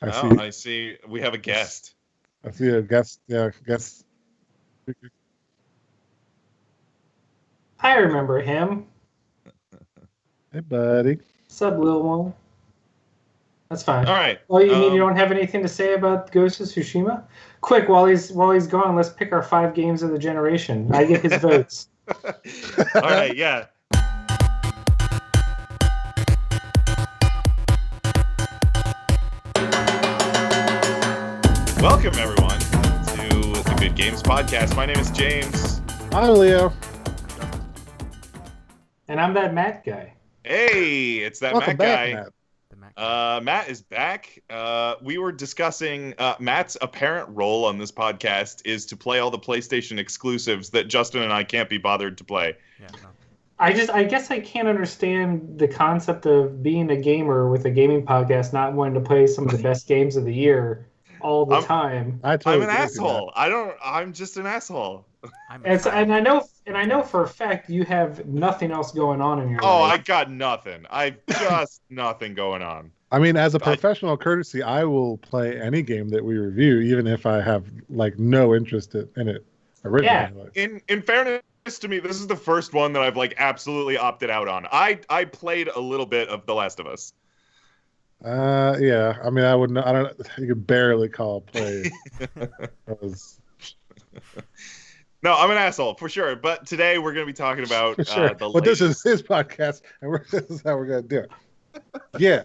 I see. We have a guest. I see a guest. Yeah, guest. I remember him. Hey, buddy. What's up, little one? That's fine. All right. Well, you mean you don't have anything to say about Ghost of Tsushima? Quick, while he's gone, let's pick our 5 games of the generation. I get his votes. All right, yeah. Welcome, everyone, to the Good Games Podcast. My name is James. I'm Leo. And I'm that Matt guy. Hey, it's that Welcome Matt back, guy. Matt. Matt is back. We were discussing Matt's apparent role on this podcast is to play all the PlayStation exclusives that Justin and I can't be bothered to play. Yeah, no. I guess I can't understand the concept of being a gamer with a gaming podcast, not wanting to play some of the best games of the year all the time. I'm an asshole. I'm just an asshole. And I know for a fact you have nothing else going on in your life. Oh, I got nothing. I've just nothing going on. I mean, as a professional courtesy, I will play any game that we review, even if I have like no interest in it originally. Yeah. In fairness to me, this is the first one that I've like absolutely opted out on. I played a little bit of The Last of Us. Yeah. I mean, I don't. You could barely call play. No, I'm an asshole for sure. But today we're going to be talking about the latest. This is his podcast, and this is how we're going to do it. Yeah.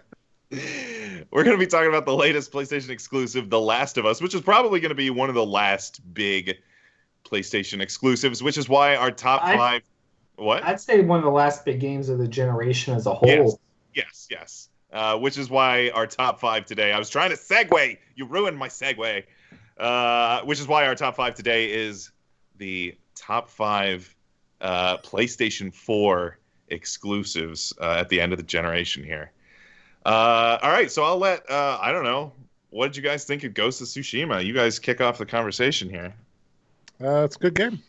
We're going to be talking about the latest PlayStation exclusive, The Last of Us, which is probably going to be one of the last big PlayStation exclusives, which is why our top 5... What? I'd say one of the last big games of the generation as a whole. Yes. Which is why our top 5 today... I was trying to segue. You ruined my segue. Which is why our top 5 today is the top 5 PlayStation 4 exclusives at the end of the generation here. All right, so I'll let, I don't know, what did you guys think of Ghost of Tsushima? You guys kick off the conversation here. It's a good game.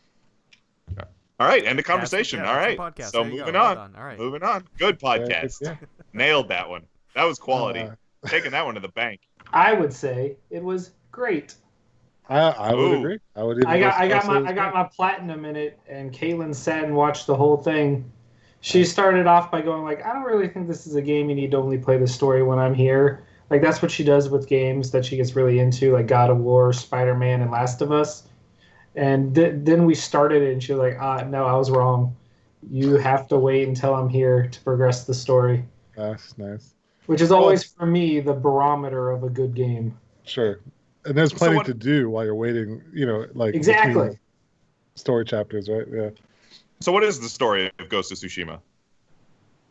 All right, end the conversation. All right, so moving on. All right. Moving on. Good podcast. Yeah. Nailed that one. That was quality. Taking that one to the bank. I would say it was great. I would agree. I got my platinum in it, and Caitlin sat and watched the whole thing. She started off by going like, I don't really think this is a game you need to only play the story when I'm here. Like that's what she does with games that she gets really into, like God of War, Spider-Man, and Last of Us. And then we started it, and she was like, no, I was wrong. You have to wait until I'm here to progress the story. That's nice. Which is always, for me, the barometer of a good game. Sure. And there's plenty to do while you're waiting, like exactly story chapters, right? Yeah. So what is the story of Ghost of Tsushima?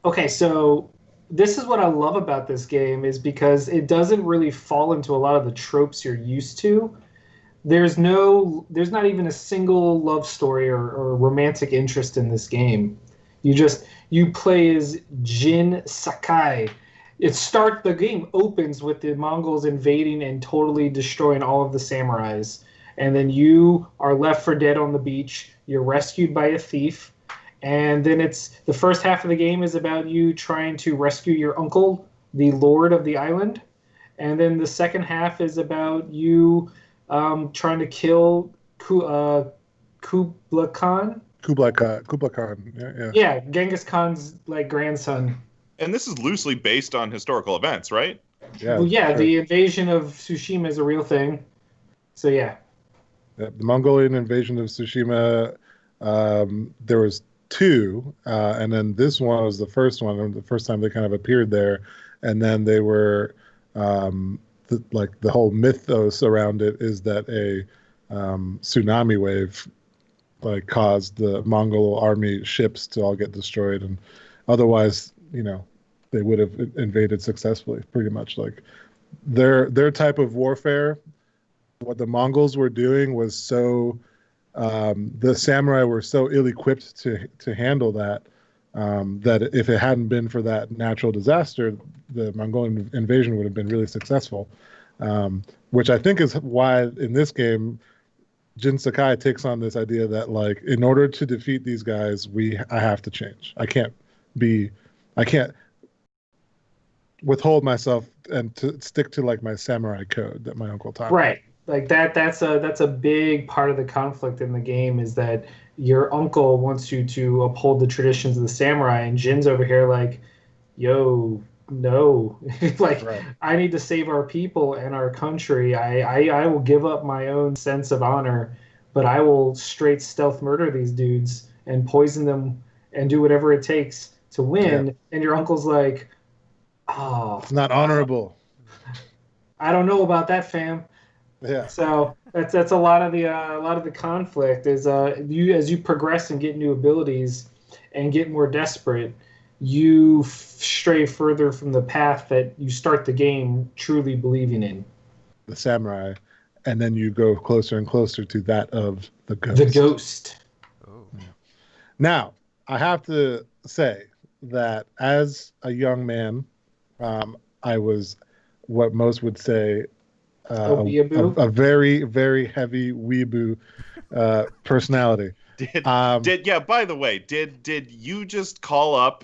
Okay, so this is what I love about this game is because it doesn't really fall into a lot of the tropes you're used to. There's not even a single love story or romantic interest in this game. You play as Jin Sakai. The game opens with the Mongols invading and totally destroying all of the samurais. And then you are left for dead on the beach. You're rescued by a thief. And then the first half of the game is about you trying to rescue your uncle, the lord of the island. And then the second half is about you trying to kill Kublai Khan. Kublai Khan. Yeah, Genghis Khan's grandson. And this is loosely based on historical events, right? Yeah. Well, yeah, sure. The invasion of Tsushima is a real thing. So yeah. The Mongolian invasion of Tsushima, there was 2, and then this one was the first one, the first time they kind of appeared there, and then they were, the whole mythos around it is that a tsunami wave caused the Mongol army ships to all get destroyed, and otherwise, they would have invaded successfully, pretty much. Like their type of warfare, what the Mongols were doing was so the samurai were so ill-equipped to handle that that if it hadn't been for that natural disaster, the Mongolian invasion would have been really successful, which I think is why in this game Jin Sakai takes on this idea that in order to defeat these guys, I have to change. I can't withhold myself and to stick to like my samurai code that my uncle taught me. Right. Like that's a big part of the conflict in the game is that your uncle wants you to uphold the traditions of the samurai, and Jin's over here like, yo, no. Like Right. I need to save our people and our country. I will give up my own sense of honor, but I will straight stealth murder these dudes and poison them and do whatever it takes to win. Yeah. And your uncle's like, oh, It's not honorable. I don't know about that, fam. Yeah. So that's a lot of the conflict is you as you progress and get new abilities and get more desperate, you stray further from the path that you start the game truly believing in. The samurai, and then you go closer and closer to that of the ghost. The ghost. Oh. Now, I have to say that as a young man, I was what most would say weeaboo? a very, very heavy weeaboo personality. By the way, did you just call up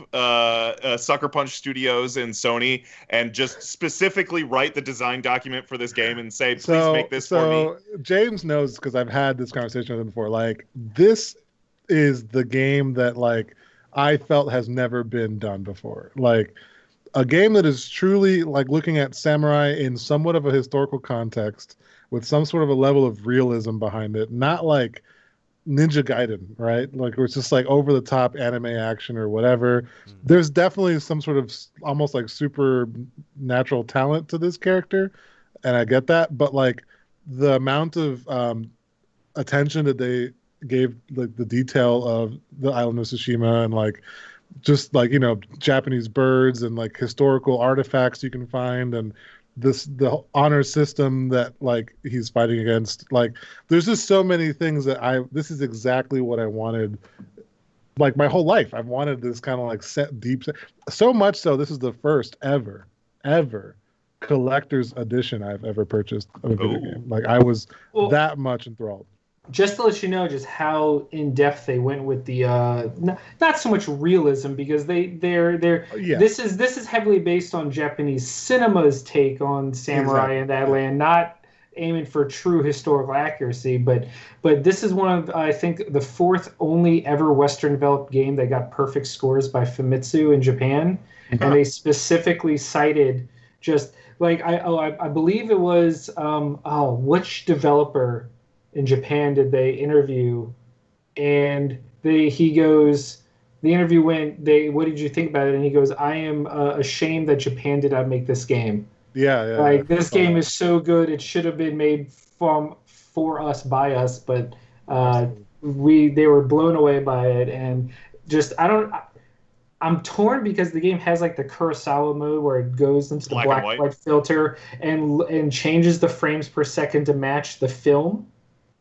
Sucker Punch Studios and Sony and just specifically write the design document for this game and say, please make this for me? James knows because I've had this conversation with him before. Like, this is the game that like I felt has never been done before. Like a game that is truly like looking at samurai in somewhat of a historical context with some sort of a level of realism behind it, not like Ninja Gaiden, right? Like where it's just like over the top anime action or whatever. There's definitely some sort of almost like supernatural talent to this character, and I get that. But like the amount of attention that they gave like the detail of the island of Tsushima and like just like Japanese birds and like historical artifacts you can find and the honor system that like he's fighting against, like there's just so many things that this is exactly what I wanted like my whole life. I've wanted this kind of like so much so this is the first ever collector's edition I've ever purchased of a video game. Like I was that much enthralled. Just to let you know just how in depth they went with the not so much realism because this is heavily based on Japanese cinema's take on samurai in that land, not aiming for true historical accuracy, but this is one of I think the fourth only ever Western developed game that got perfect scores by Famitsu in Japan, and they specifically cited just like I believe it was which developer in Japan did they interview, and the interview went, what did you think about it? And he goes, I am ashamed that Japan did not make this game. Like this game is so good, it should have been made for us by us, but they were blown away by it, and just I'm torn because the game has like the Kurosawa mode where it goes into the black and white filter and changes the frames per second to match the film.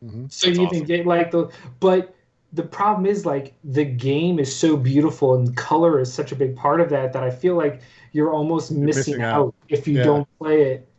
Mm-hmm. So you can get like but the problem is like the game is so beautiful and color is such a big part of that I feel like you're almost missing out if you don't play it.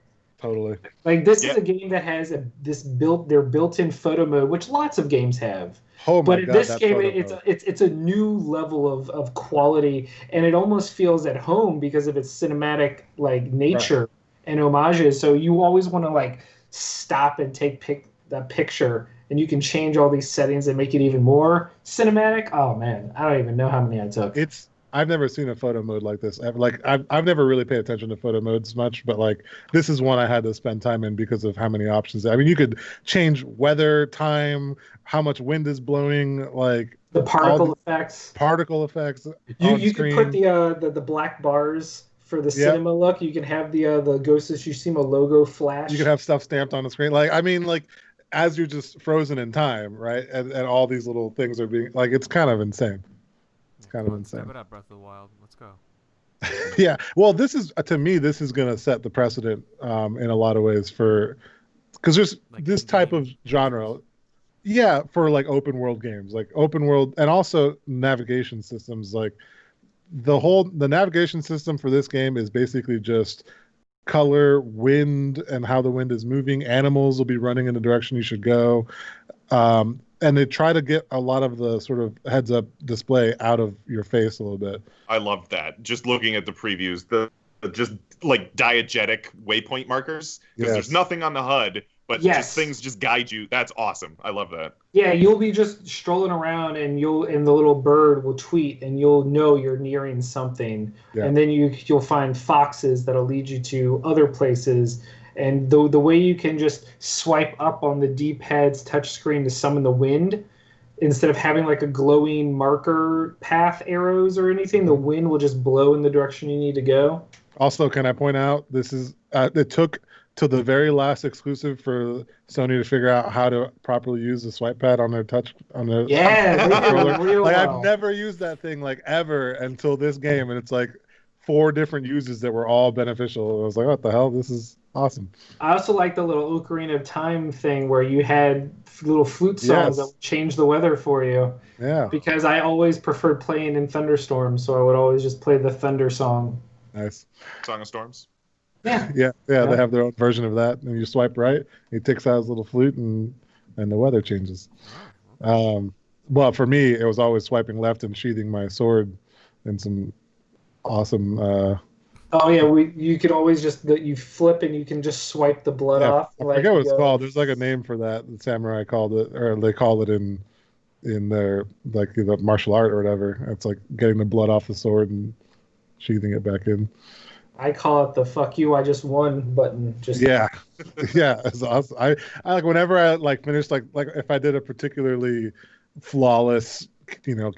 Totally. Like this is a game that has their built-in photo mode, which lots of games have. Oh my but God, this game, it's a new level of quality, and it almost feels at home because of its cinematic like nature and homages. So you always want to like stop and take that picture, and you can change all these settings and make it even more cinematic. Oh man, I don't even know how many I took. I've never seen a photo mode like this. I've never really paid attention to photo modes much, but like this is one I had to spend time in because of how many options. I mean, you could change weather, time, how much wind is blowing, like the particle effects. You could put the black bars for the cinema look. You can have the Ghost of Tsushima logo flash. You can have stuff stamped on the screen. Like I mean, like as you're just frozen in time, right? And all these little things are being like it's kind of insane. Kind of insane. Step it up, Breath of the Wild. Let's go. Yeah, well, this is to me. This is going to set the precedent in a lot of ways because there's like this type of genre. Yeah, for like open world games, like open world, and also navigation systems. Like the navigation system for this game is basically just color, wind, and how the wind is moving. Animals will be running in the direction you should go. And they try to get a lot of the sort of heads-up display out of your face a little bit. I loved that. Just looking at the previews, the just like diegetic waypoint markers because there's nothing on the HUD, but just things just guide you. That's awesome. I love that. Yeah, you'll be just strolling around and the little bird will tweet and you'll know you're nearing something. Yeah. And then you'll find foxes that'll lead you to other places. And the way you can just swipe up on the D-pad's touchscreen to summon the wind, instead of having like a glowing marker path arrows or anything, the wind will just blow in the direction you need to go. Also, can I point out, this is it took till the very last exclusive for Sony to figure out how to properly use the swipe pad on their controller. Like I've never used that thing like ever until this game, and it's like 4 different uses that were all beneficial. I was like, what the hell? This is awesome. I also like the little Ocarina of Time thing where you had little flute songs that would change the weather for you. Yeah. Because I always preferred playing in thunderstorms, so I would always just play the thunder song. Nice. Song of Storms. Yeah. Yeah. They have their own version of that, and you swipe right, he takes out his little flute, and the weather changes. Well, for me, it was always swiping left and sheathing my sword in some awesome. Oh yeah, you could always just you flip and you can just swipe the blood off. I forget what it's called. There's like a name for that. The samurai called it, or they call it in their like the martial art or whatever. It's like getting the blood off the sword and sheathing it back in. I call it the "fuck you, I just won" button. Yeah, it's awesome. I like whenever I like finished like if I did a particularly flawless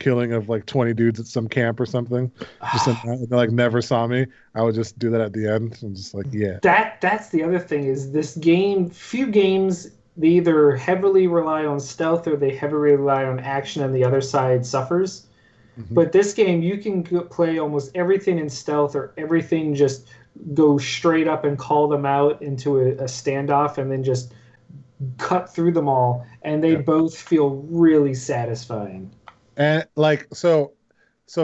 killing of like 20 dudes at some camp or something, just they like never saw me, I would just do that at the end and just like that's the other thing is this game. Few games, they either heavily rely on stealth or they heavily rely on action and the other side suffers. But this game, you can play almost everything in stealth or everything just go straight up and call them out into a standoff and then just cut through them all, and they both feel really satisfying. And like so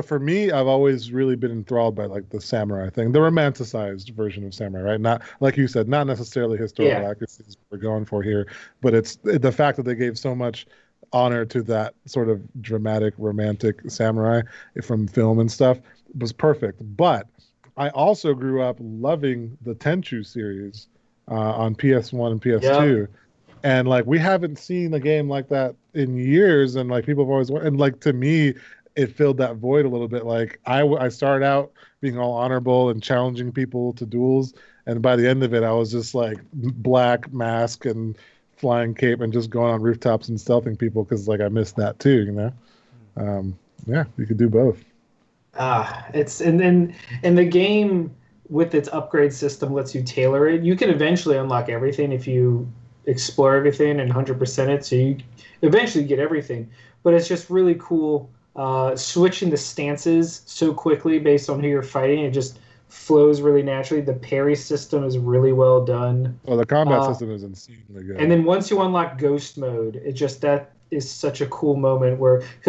for me, I've always really been enthralled by like the samurai thing, the romanticized version of samurai, right? Not like you said, not necessarily historical accuracy is what we're going for here, but it's the fact that they gave so much honor to that sort of dramatic, romantic samurai from film and stuff was perfect. But I grew up loving the Tenchu series on PS1 and PS2. Yep. And like we haven't seen a game like that in years, and like people have always, and like to me it filled that void a little bit. Like I started out being all honorable and challenging people to duels, and by the end of it I was just like black mask and flying cape and just going on rooftops and stealthing people because like I missed that too, yeah, you could do both. It's and the game with its upgrade system lets you tailor it. You can eventually unlock everything if you explore everything and 100% it, so you eventually get everything. But it's just really cool switching the stances so quickly based on who you're fighting. It just flows really naturally. The parry system is really well done. Well, the combat system is insanely good. And then once you unlock ghost mode, that is such a cool moment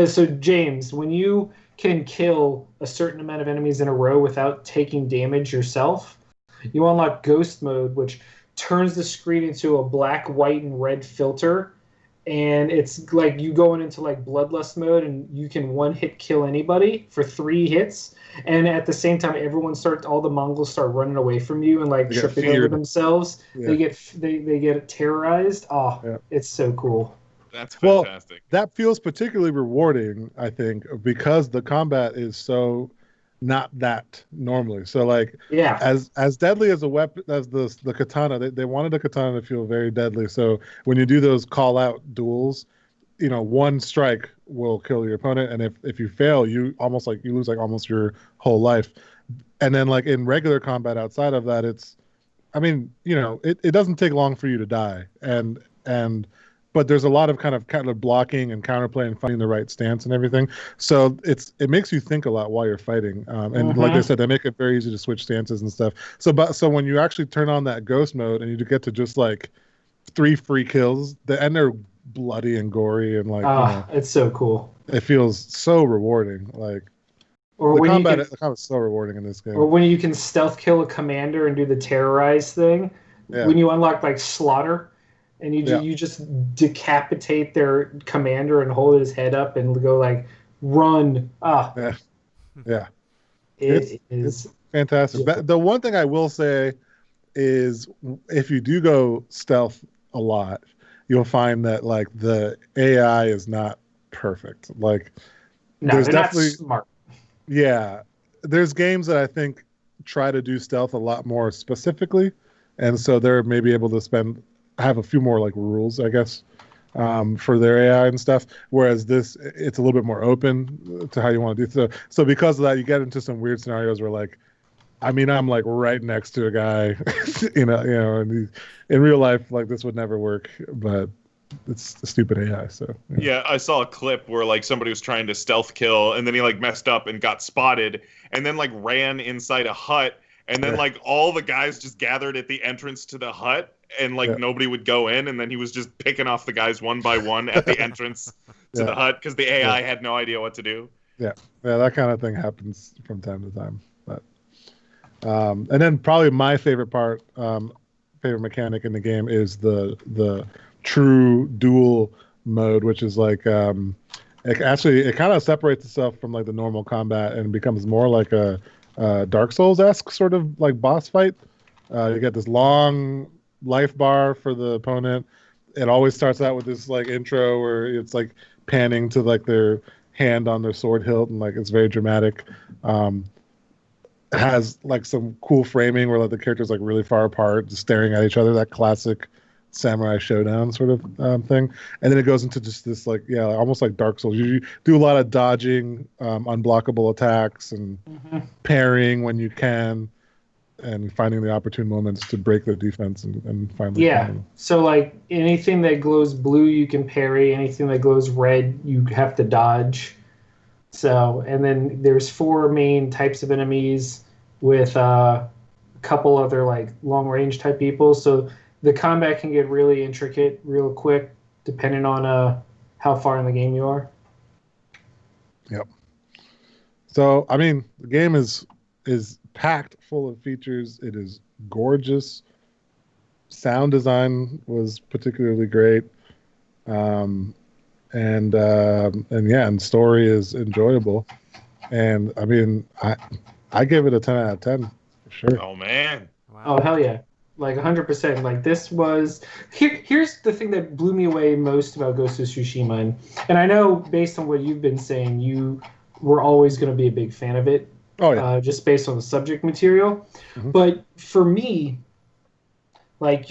so James, when you can kill a certain amount of enemies in a row without taking damage yourself, you unlock ghost mode, which turns the screen into a black, white, and red filter. And it's like you going into like bloodlust mode, and you can one-hit kill anybody for 3 hits. And at the same time, all the Mongols start running away from you and like tripping over themselves. Yeah. They get terrorized. It's so cool. That's fantastic. Well, that feels particularly rewarding, I think, because the combat is so not that normally. So like as deadly as a weapon as the katana, they wanted the katana to feel very deadly. So when you do those call out duels, one strike will kill your opponent, and if you fail, you lose like almost your whole life. And then like in regular combat outside of that, it doesn't take long for you to die, but there's a lot of kind of blocking and counterplay and finding the right stance and everything. So it makes you think a lot while you're fighting. And like I said, they make it very easy to switch stances and stuff. So when you actually turn on that ghost mode and you get to just like 3 free kills, and they're bloody and gory and like it's so cool. It feels so rewarding. Like the combat is so rewarding in this game. Or when you can stealth kill a commander and do the terrorize thing. Yeah. When you unlock like slaughter. And you just decapitate their commander and hold his head up and go like, run. Yeah. It is Fantastic. The one thing I will say is if you do go stealth a lot, you'll find that like the AI is not perfect. Like No, there's they're definitely not smart. yeah, there's games that I think try to do stealth a lot more specifically, and so they're maybe able to have a few more like rules, I guess, for their AI and stuff. Whereas this, it's a little bit more open to how you want to do so. So because of that, you get into some weird scenarios where like, I mean, I'm like right next to a guy, and in real life, like this would never work, but it's a stupid AI. So yeah, I saw a clip where like somebody was trying to stealth kill, and then he like messed up and got spotted, and then like ran inside a hut, and then like all the guys just gathered at the entrance to the hut, and like nobody would go in, and then he was just picking off the guys one by one at the entrance to the hut because the AI had no idea what to do. Yeah, that kind of thing happens from time to time. But and then probably my favorite favorite mechanic in the game is the true duel mode, which is like it kind of separates itself from like the normal combat and becomes more like a Dark Souls-esque sort of like boss fight. You get this long life bar for the opponent. It always starts out with this like intro where it's like panning to like their hand on their sword hilt, and like it's very dramatic. It has like some cool framing where like the characters like really far apart, just staring at each other. That classic samurai showdown sort of thing. And then it goes into just this like almost like Dark Souls. You do a lot of dodging, unblockable attacks, and parrying when you can, and finding the opportune moments to break the defense and finally. So like anything that glows blue you can parry, anything that glows red you have to dodge. So, and then there's 4 main types of enemies with a couple other like long range type people. So the combat can get really intricate real quick depending on how far in the game you are. Yep. So I mean, the game is packed full of features. It is gorgeous. Sound design was particularly great. And story is enjoyable. And I mean, I give it a 10 out of 10 for sure. Oh man. Wow. Oh hell yeah. Like 100%. Like this was here's the thing that blew me away most about Ghost of Tsushima, and I know based on what you've been saying, you were always going to be a big fan of it. Oh yeah. Just based on the subject material. But for me, like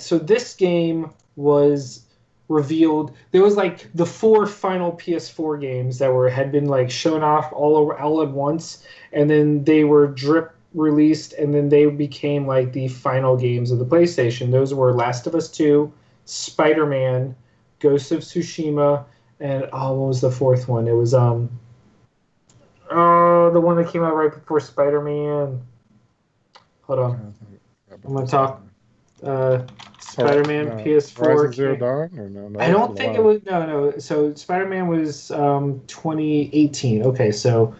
so this game was revealed. There was like the 4 final PS4 games that had been like shown off all at once, and then they were drip released, and then they became like the final games of the PlayStation. Those were Last of Us 2, Spider-Man, Ghost of Tsushima, and what was the 4th one? It was the one that came out right before Spider-Man. Hold on, I'm gonna talk. Spider-Man PS4. Horizon Zero Dawn? Or no, I don't think it was. No. So Spider-Man was 2018. Okay, so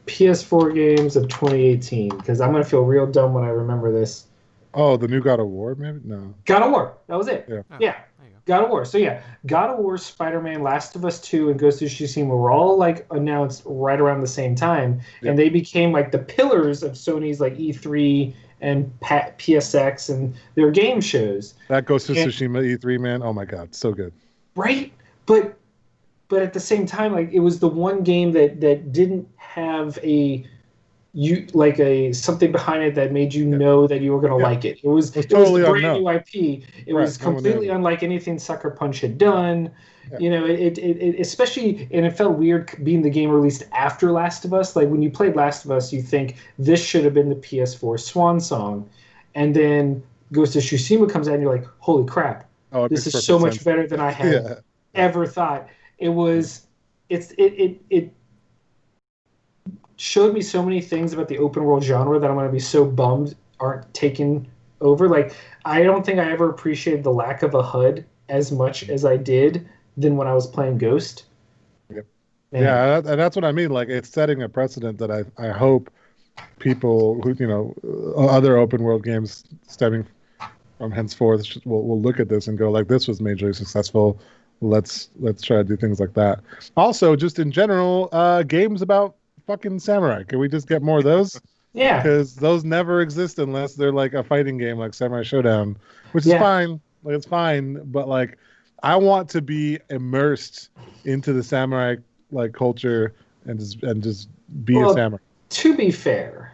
PS4 games of 2018. Because I'm gonna feel real dumb when I remember this. Oh, the new God of War, maybe? No. God of War. That was it. Yeah. God of War. So yeah, God of War, Spider-Man, Last of Us 2, and Ghost of Tsushima were all like announced right around the same time, and they became like the pillars of Sony's like E3 and PSX and their game shows. That Ghost of Tsushima E3, man. Oh my God, so good. Right, but at the same time, like it was the one game that didn't have something behind it that made you know that you were going to like it. It was totally brand new IP. It was completely unlike anything Sucker Punch had done. Yeah. You know, it especially, and it felt weird being the game released after Last of Us. Like when you played Last of Us, you think this should have been the PS4 swan song, and then Ghost of Tsushima comes out, and you're like, holy crap, this is so much better than I had ever thought. It showed me so many things about the open world genre that I'm going to be so bummed aren't taken over. Like, I don't think I ever appreciated the lack of a HUD as much as I did than when I was playing Ghost. Yep. Yeah, and that's what I mean. Like, it's setting a precedent that I hope people who, other open world games stemming from henceforth will look at this and go like, this was majorly successful. Let's try to do things like that. Also, just in general, games about fucking samurai. Can we just get more of those? Yeah. because those never exist unless they're like a fighting game like Samurai Showdown, which is Yeah. fine. Like it's fine, but like I want to be immersed into the samurai like culture and just be a Well, samurai. to be fair,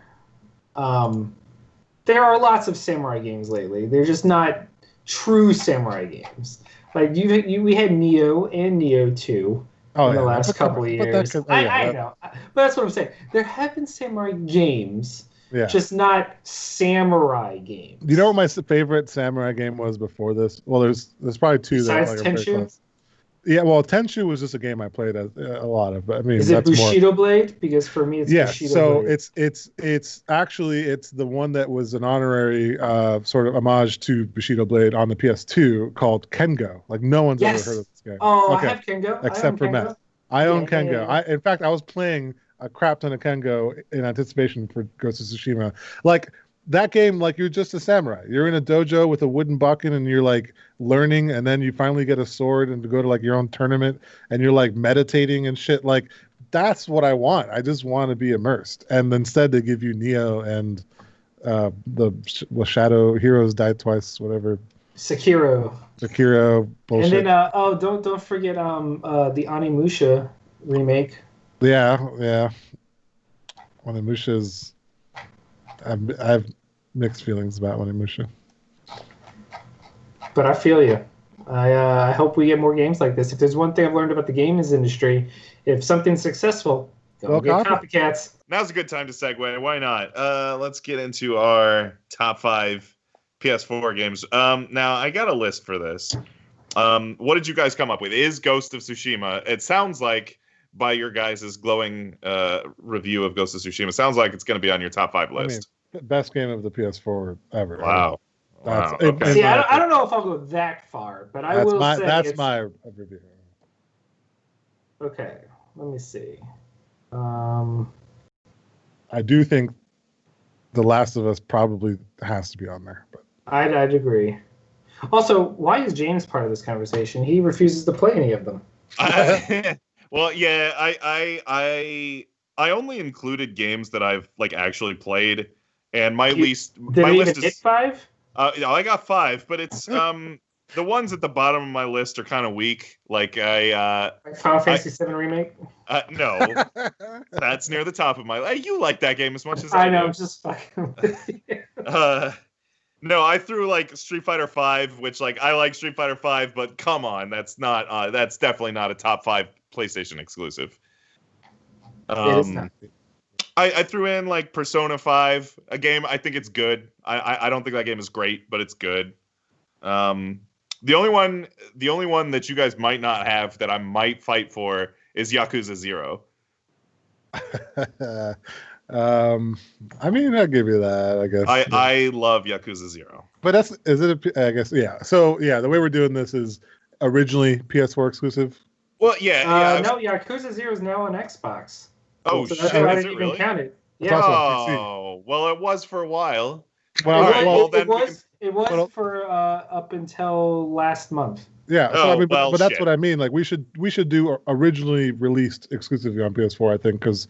there are lots of samurai games lately. They're just not true samurai games. Like we had Neo and Neo 2 Oh in the yeah, last couple of years. I know, but that's what I'm saying. There have been samurai games, yeah. just not samurai games. You know what my favorite samurai game was before this? Well, there's probably two Besides that like are very Tenchu? close. Yeah, well, Tenchu was just a game I played a lot of, but I mean Is it that's more. Bushido Blade? Because for me, it's Yeah, Bushido so Blade. it's actually it's the one that was an honorary sort of homage to Bushido Blade on the PS2 called Kengo. Like no one's ever heard of this game. Oh, Okay, I have Kengo. except for Kengo. Matt. I own Yeah. Kengo. In fact, I was playing a crap ton of Kengo in anticipation for Ghost of Tsushima. Like that game, like you're just a samurai. You're in a dojo with a wooden bucket and you're like learning, and then you finally get a sword and to go to like your own tournament and you're like meditating and shit. Like that's what I want. I just want to be immersed. And instead they give you Neo and the Shadow Heroes Die Twice, whatever. Sekiro bullshit. And then don't forget the Onimusha remake. Yeah. Onimusha's I have mixed feelings about Onimusha. But I feel you. I hope we get more games like this. If there's one thing I've learned about the games industry, if something's successul, don't get copycats. Now's a good time to segue. Why not? Let's get into our top 5 PS4 games. Now, I got a list for this. What did you guys come up with? Is Ghost of Tsushima? It sounds like, by your guys' glowing review of Ghost of Tsushima, sounds like it's going to be on your top 5 list. I mean, best game of the PS4 ever. Wow. Okay. See, I don't know if I'll go that far, but I will say that's my review. Okay, let me see. I do think The Last of Us probably has to be on there, but I'd agree. Also, why is James part of this conversation? He refuses to play any of them. Well, yeah, I only included games that I've like actually played, and my list is 5. I got 5, but it's the ones at the bottom of my list are kind of weak. Like like Final Fantasy VII Remake. No, that's near the top of my. You like that game as much as I know. do. I'm just fucking with you. No, I threw like Street Fighter V, which like I like Street Fighter V, but come on, that's not. That's definitely not a top 5 PlayStation exclusive. It is not. I threw in like Persona 5, a game. I think it's good. I don't think that game is great, but it's good. The only one that you guys might not have that I might fight for is Yakuza 0. I mean, I'll give you that, I guess. I love Yakuza 0. But I guess, yeah. So, yeah, the way we're doing this is originally PS4 exclusive. Well, yeah. No, Yakuza 0 is now on Xbox. Oh, so shit. I Is didn't it even really? count it. Yeah. Oh, well, it was for a while. It was for up until last month. Yeah, so I mean, but that's what I mean. Like we should do originally released exclusively on PS4, I think, because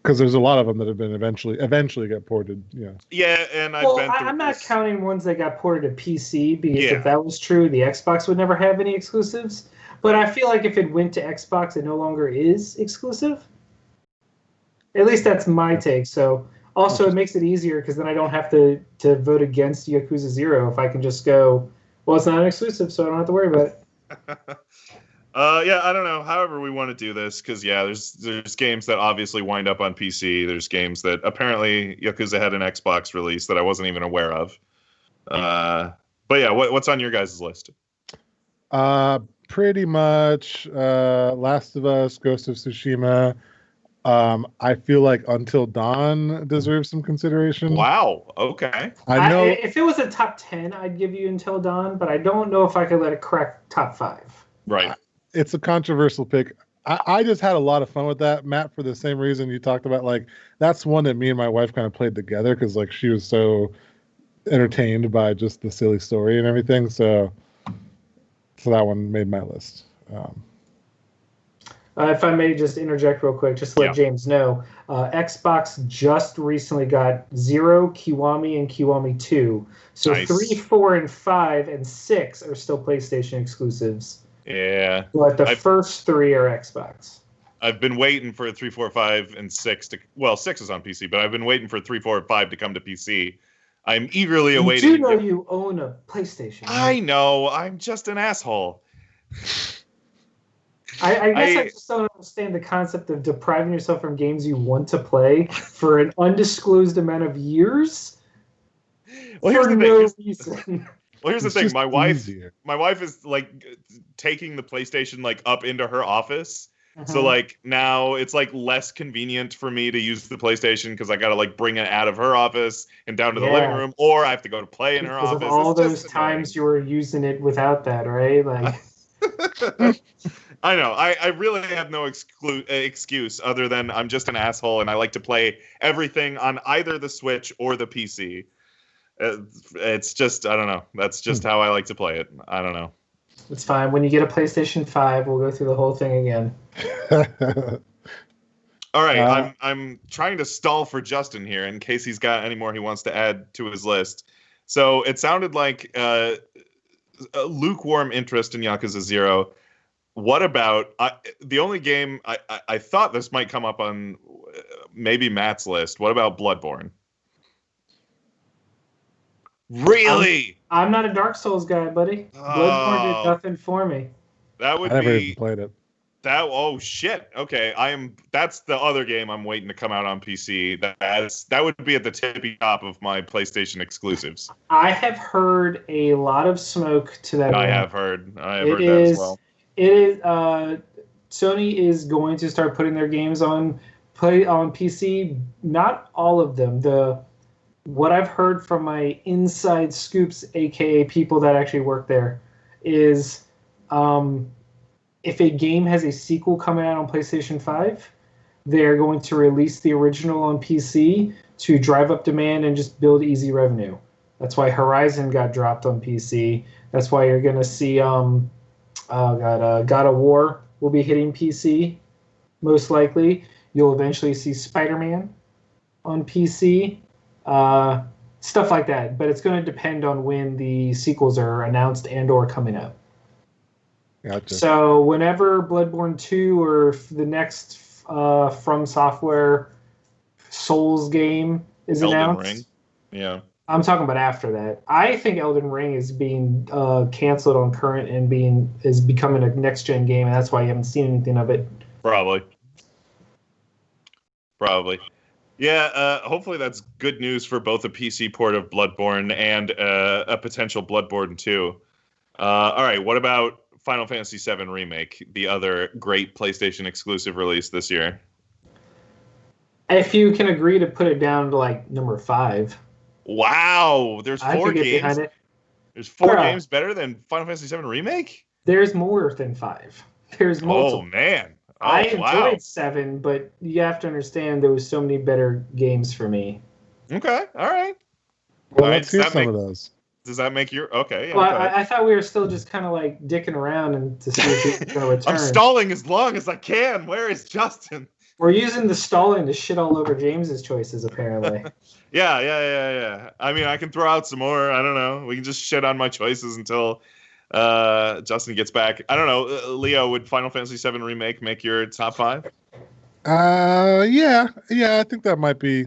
there's a lot of them that have been eventually get ported. Yeah. Yeah, and I'm not counting ones that got ported to PC because if that was true, the Xbox would never have any exclusives. But I feel like if it went to Xbox, it no longer is exclusive. At least that's my take. So also it makes it easier because then I don't have to vote against Yakuza 0 if I can just go, well, it's not an exclusive, so I don't have to worry about it. Yeah, I don't know. However we want to do this, because there's games that obviously wind up on PC. There's games that apparently Yakuza had an Xbox release that I wasn't even aware of. But yeah, what's on your guys' list? Pretty much Last of Us, Ghost of Tsushima. I feel like Until Dawn deserves some consideration. Wow. Okay. I know if it was a top 10, I'd give you Until Dawn, but I don't know if I could let it crack top 5. Right. It's a controversial pick. I just had a lot of fun with that, Matt, for the same reason you talked about. Like, that's one that me and my wife kind of played together because, like, she was so entertained by just the silly story and everything. So that one made my list. If I may just interject real quick, just to let James know, Xbox just recently got 0, Kiwami, and Kiwami 2. So Nice. 3, 4, and 5, and 6 are still PlayStation exclusives. Yeah. But the first 3 are Xbox. I've been waiting for 3, 4, 5, and 6 to... Well, 6 is on PC, but I've been waiting for 3, 4, and 5 to come to PC. I'm eagerly awaiting... You do know you own a PlayStation, right? I know. I'm just an asshole. I guess I just don't understand the concept of depriving yourself from games you want to play for an undisclosed amount of years for no reason. Well, here's the thing. My wife is like taking the PlayStation like up into her office. So like now it's like less convenient for me to use the PlayStation because I got to like bring it out of her office and down to the living room, or I have to go to play in her office. Of all those times you were using it without that, right? Like. I know. I really have no excuse other than I'm just an asshole and I like to play everything on either the Switch or the PC. It's just, I don't know. That's just how I like to play it. I don't know. It's fine. When you get a PlayStation 5, we'll go through the whole thing again. All right. I'm trying to stall for Justin here in case he's got any more he wants to add to his list. So it sounded like a lukewarm interest in Yakuza 0. What about the only game I thought this might come up on maybe Matt's list? What about Bloodborne? Really? I'm not a Dark Souls guy, buddy. Bloodborne did nothing for me. That would I never even played it. Oh shit. Okay, that's the other game I'm waiting to come out on PC. That would be at the tippy top of my PlayStation exclusives. I have heard a lot of smoke to that. I have heard that as well. It is Sony is going to start putting their games on PC. Not all of them. What I've heard from my inside scoops, aka people that actually work there, is if a game has a sequel coming out on PlayStation 5, they're going to release the original on PC to drive up demand and just build easy revenue. That's why Horizon got dropped on PC. That's why you're going to see God of War will be hitting PC, most likely. You'll eventually see Spider-Man on PC. Stuff like that. But it's going to depend on when the sequels are announced and or coming out. Gotcha. So whenever Bloodborne 2 or the next From Software Souls game is announced. Elden Ring. Yeah. I'm talking about after that. I think Elden Ring is being canceled on current and is becoming a next gen game, and that's why you haven't seen anything of it. Probably. Yeah, hopefully that's good news for both a PC port of Bloodborne and a potential Bloodborne 2. All right, what about Final Fantasy VII Remake, the other great PlayStation exclusive release this year? If you can agree to put it down to like number 5. Wow, there's 4 games. There's 4 games better than Final Fantasy VII Remake? There's more than 5. There's multiple. Oh, man. I enjoyed 7, but you have to understand there was so many better games for me. Okay, all right. Well, let's hear some of those. Does that make your... Okay. Well, I thought we were still just kind of like dicking around and to see if he's going to return. I'm stalling as long as I can. Where is Justin? We're using the stalling to shit all over James's choices, apparently. Yeah. I mean, I can throw out some more. I don't know. We can just shit on my choices until Justin gets back. I don't know. Leo, would Final Fantasy VII Remake make your top 5? Yeah. I think that might be...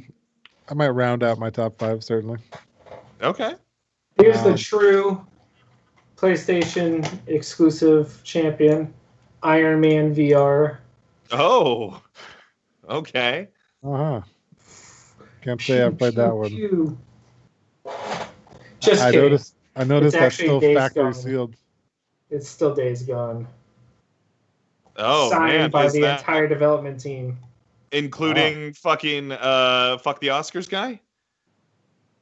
I might round out my top 5, certainly. Okay. Here's the true PlayStation exclusive champion, Iron Man VR. Oh, okay. Can't say I've played that one. Just kidding. I noticed that's still factory sealed. It's still Days Gone. Oh, signed man, by the entire development team, including fucking fuck the Oscars guy.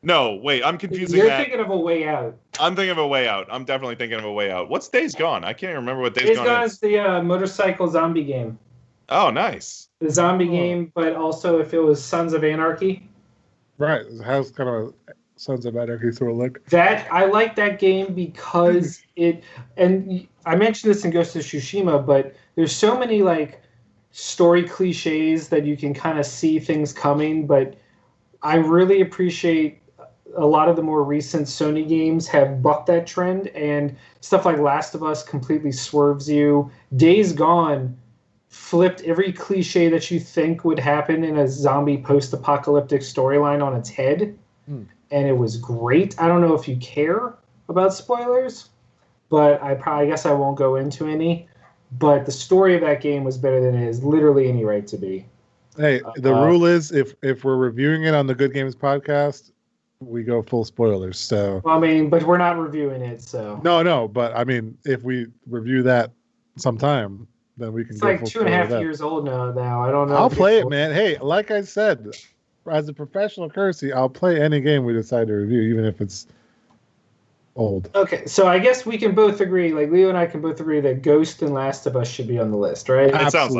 No, wait, I'm confusing You're that. thinking of A Way Out. I'm thinking of A Way Out. I'm definitely thinking of A Way Out. What's Days Gone? I can't even remember what Days Gone is. Days Gone is the motorcycle zombie game. Oh, nice. The zombie game, but also if it was Sons of Anarchy. Right. It has kind of a Sons of Anarchy sort of look. I like that game because and I mentioned this in Ghost of Tsushima, but there's so many like story cliches that you can kind of see things coming, but I really appreciate a lot of the more recent Sony games have bucked that trend, and stuff like Last of Us completely swerves you. Days Gone flipped every cliche that you think would happen in a zombie post-apocalyptic storyline on its head, and it was great. I don't know if you care about spoilers, but I guess I won't go into any. But the story of that game was better than it has literally any right to be. Hey, the rule is if we're reviewing it on the Good Games podcast, we go full spoilers. So I mean, but we're not reviewing it, so no. But I mean, if we review that sometime, then we can. It's go like full 2.5 years old now. I don't know. I'll play it, man. Hey, like I said, as a professional courtesy, I'll play any game we decide to review, even if it's old. Okay, so I guess we can both agree, like Leo and I can both agree that Ghost and Last of Us should be on the list, right? It sounds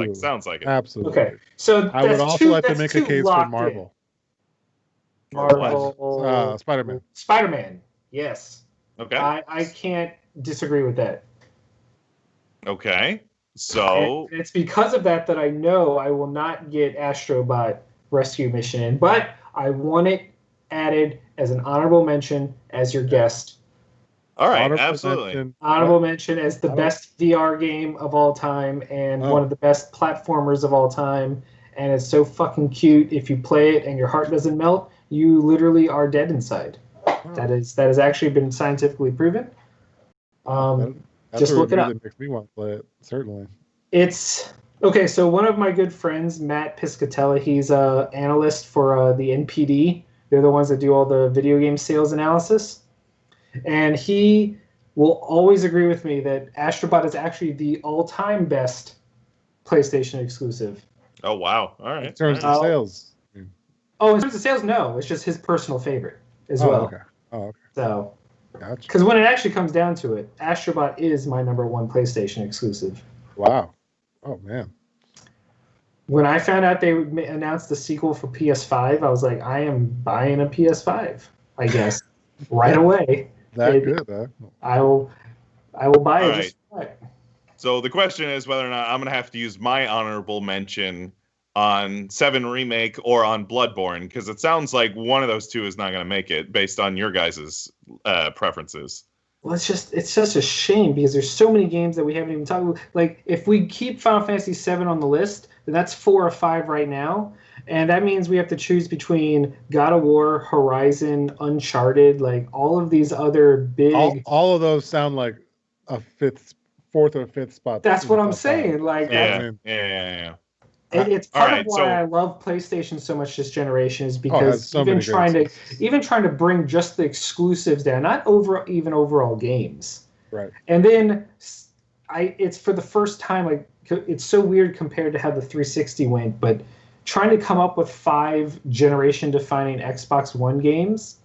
like it. Absolutely. Okay, so I would also like to make a case for Marvel. Marvel. Spider-Man. Spider-Man. Yes. Okay. I can't disagree with that. Okay. So And it's because of that I know I will not get Astrobot Rescue Mission in, but I want it added as an honorable mention as your guest. All right, absolutely. Honorable mention as the best VR game of all time and one of the best platformers of all time. And it's so fucking cute. If you play it and your heart doesn't melt, you literally are dead inside. That has actually been scientifically proven. Just look it up. That makes me want to play it. Certainly. It's okay. So one of my good friends, Matt Piscatella, he's a analyst for the NPD. They're the ones that do all the video game sales analysis. And he will always agree with me that Astrobot is actually the all-time best PlayStation exclusive. Oh, wow. All right. In terms of sales. Oh, in terms of sales, no. It's just his personal favorite as well. Okay. Oh, okay. So, gotcha. Because when it actually comes down to it, Astrobot is my number one PlayStation exclusive. Wow. Oh, man. When I found out they announced the sequel for PS5, I was like, I am buying a PS5, I guess, right away. Good, huh? I will buy it. Right. Just for it. So the question is whether or not I'm going to have to use my honorable mention on 7 Remake or on Bloodborne, because it sounds like one of those two is not going to make it based on your guys' preferences. Well, it's such a shame because there's so many games that we haven't even talked about. Like, if we keep Final Fantasy VII on the list, then that's 4 or 5 right now. And that means we have to choose between God of War, Horizon, Uncharted, like all of these other big... All of those sound like a fourth or fifth spot. That's what I'm saying. Like, yeah. It's part of why I love PlayStation so much this generation is because even trying to bring just the exclusives down, not overall games. Right. And then it's for the first time, like, it's so weird compared to how the 360 went, but trying to come up with 5 generation-defining Xbox One games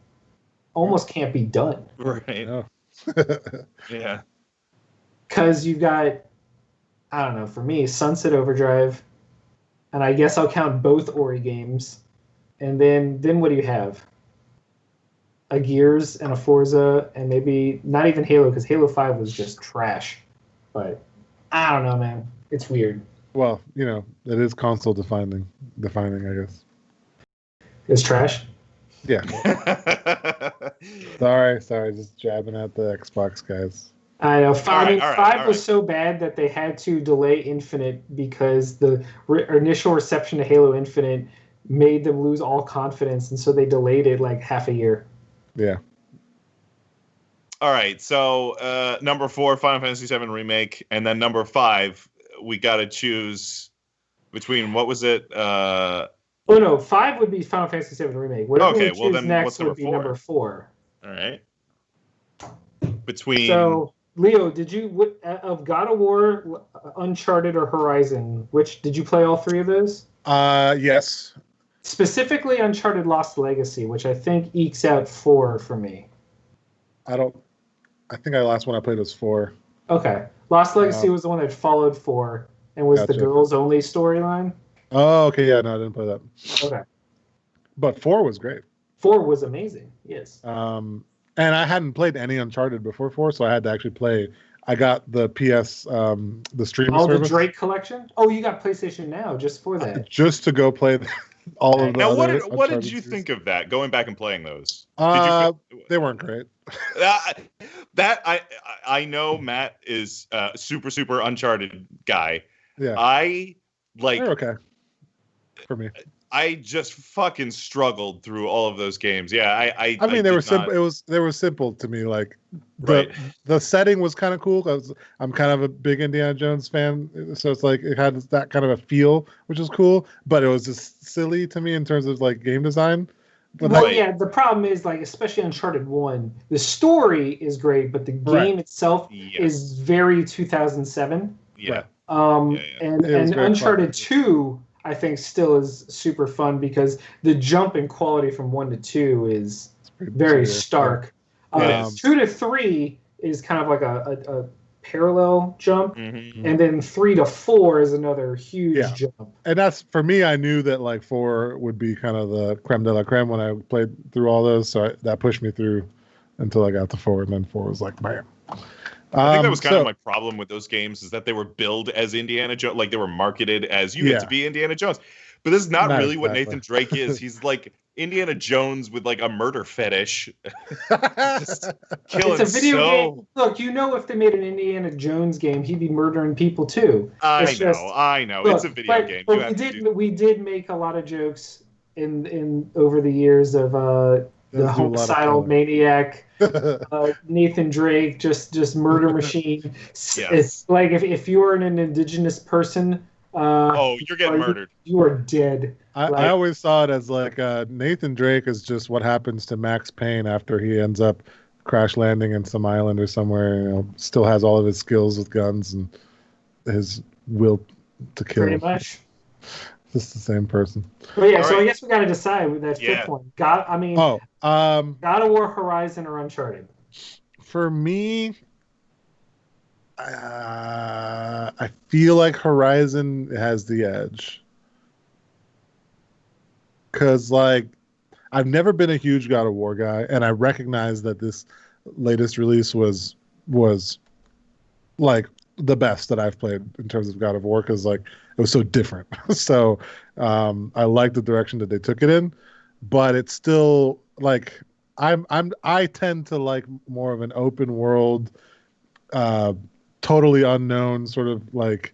almost can't be done. Right. Oh. Yeah. Because you've got, I don't know, for me, Sunset Overdrive, and I guess I'll count both Ori games. And then what do you have? A Gears and a Forza, and maybe not even Halo, because Halo 5 was just trash. But I don't know, man. It's weird. Well, it is console defining, I guess. It's trash? Yeah. Sorry, just jabbing at the Xbox guys. I know. 5 was so bad that they had to delay Infinite because the initial reception to Halo Infinite made them lose all confidence, and so they delayed it like half a year. Yeah. All right, so number 4, Final Fantasy VII Remake, and then number 5, we got to choose between, what was it? 5 would be Final Fantasy VII Remake. Whatever we choose next would be number 4. All right. Between... So, Leo, did you, of God of War, Uncharted, or Horizon, did you play all 3 of those? Yes. Specifically Uncharted Lost Legacy, which I think ekes out 4 for me. I think the last one I played was 4. Okay. Lost Legacy was the one that followed 4 and was the girls only storyline. Oh, okay. Yeah, no, I didn't play that. Okay. But 4 was great. 4 was amazing. Yes. And I hadn't played any Uncharted before 4, so I had to actually play I got the the streaming Oh, service. the Drake collection. Oh, you got PlayStation Now just for that. Just to go play all of the Now, other what did Uncharted you series. think of that? Going back and playing those? Did you? They weren't great. I know Matt is super Uncharted guy. Yeah, they're okay for me. I just fucking struggled through all of those games. Yeah, I mean, they were simple. They were simple to me. Like the setting was kind of cool because I'm kind of a big Indiana Jones fan, so it's like it had that kind of a feel, which is cool. But it was just silly to me in terms of like game design. But yeah, the problem is like, especially Uncharted 1, the story is great, but the game itself is very 2007. Yeah. And Uncharted 2, I think, still is super fun because the jump in quality from 1 to 2 is very stark. 2 to 3 is kind of like a parallel jump, and then 3 to 4 is another huge jump. And that's, for me, I knew that like 4 would be kind of the creme de la creme when I played through all those, so that pushed me through until I got to 4, and then 4 was like, bam. I think that was kind of my problem with those games, is that they were billed as Indiana Jones, like they were marketed as you get to be Indiana Jones. But this is not really what Nathan Drake is. He's like Indiana Jones with like a murder fetish. Just killing. It's a video game. Look, if they made an Indiana Jones game, he'd be murdering people too. I know. Look, it's a video game. But we did make a lot of jokes in over the years of the homicidal maniac, Nathan Drake, just murder machine. Yes. It's like if you're an indigenous person, you're getting murdered. You are dead. I always saw it as like Nathan Drake is just what happens to Max Payne after he ends up crash landing in some island or somewhere. Still has all of his skills with guns and his will to kill. Pretty much. Just the same person. Well, yeah. I guess we got to decide with that fifth one. God of War, Horizon, or Uncharted. For me, I feel like Horizon has the edge. Because, like, I've never been a huge God of War guy, and I recognize that this latest release was like the best that I've played in terms of God of War, because like it was so different. So I like the direction that they took it in, but it's still like I tend to like more of an open world, totally unknown sort of like